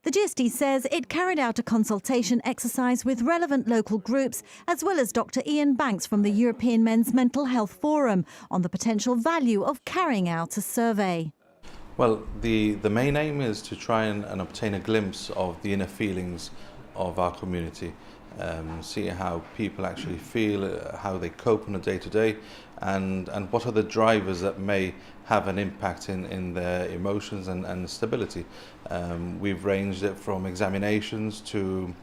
The GSD says it carried out a consultation exercise with relevant local groups, as well as Dr. Ian Banks from the European Men's Mental Health Forum, on the potential value of carrying out a survey. Well, the main aim is to try and obtain a glimpse of the inner feelings of our community, see how people actually feel, how they cope on a day-to-day, and what are the drivers that may have an impact in their emotions and stability. We've ranged it from examinations to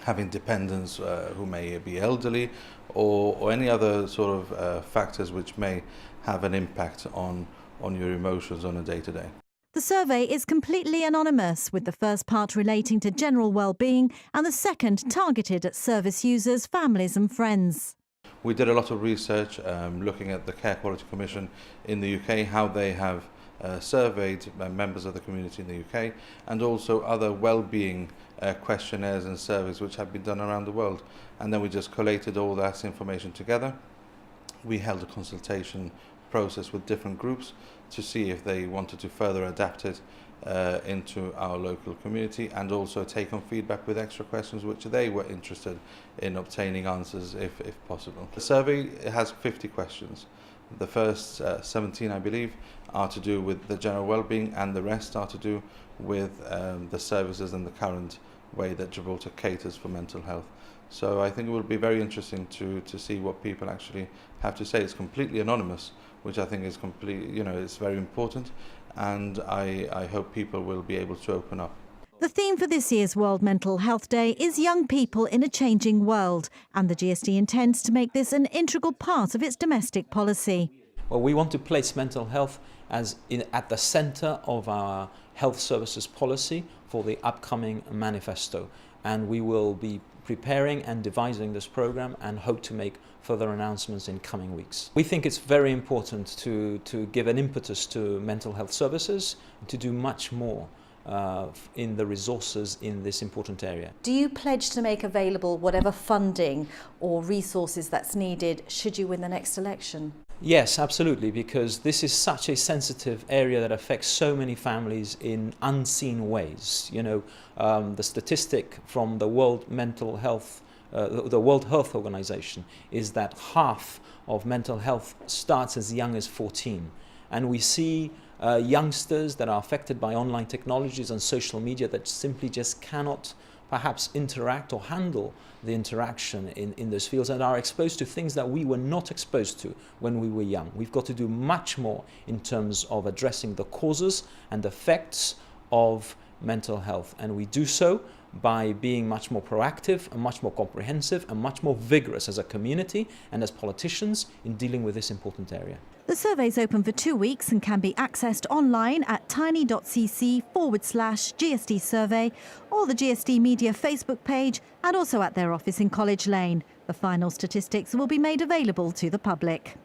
having dependents who may be elderly, or any other sort of factors which may have an impact on your emotions on a day-to-day. The survey is completely anonymous, with the first part relating to general well-being and the second targeted at service users, families and friends. We did a lot of research looking at the Care Quality Commission in the UK, how they have surveyed members of the community in the UK, and also other well-being questionnaires and surveys which have been done around the world. And then we just collated all that information together. We held a consultation process with different groups to see if they wanted to further adapt it into our local community, and also take on feedback with extra questions which they were interested in obtaining answers if possible. The survey has 50 questions. The first 17, I believe, are to do with the general well-being, and the rest are to do with the services and the current way that Gibraltar caters for mental health. So I think it will be very interesting to see what people actually have to say. It's completely anonymous, which I think is it's very important, and I hope people will be able to open up. The theme for this year's World Mental Health Day is Young People in a Changing World, and the GSD intends to make this an integral part of its domestic policy. Well, we want to place mental health at the centre of our health services policy for the upcoming manifesto, and we will be preparing and devising this programme and hope to make further announcements in coming weeks. We think it's very important to give an impetus to mental health services, to do much more in the resources in this important area. Do you pledge to make available whatever funding or resources that's needed should you win the next election? Yes, absolutely, because this is such a sensitive area that affects so many families in unseen ways. The statistic from the World Health Organization is that half of mental health starts as young as 14, and we see youngsters that are affected by online technologies and social media that simply just cannot perhaps interact or handle the interaction in those fields, and are exposed to things that we were not exposed to when we were young. We've got to do much more in terms of addressing the causes and effects of mental health, and we do so by being much more proactive and much more comprehensive and much more vigorous as a community and as politicians in dealing with this important area. The survey is open for 2 weeks and can be accessed online at tiny.cc/GSD survey, or the GSD Media Facebook page, and also at their office in College Lane. The final statistics will be made available to the public.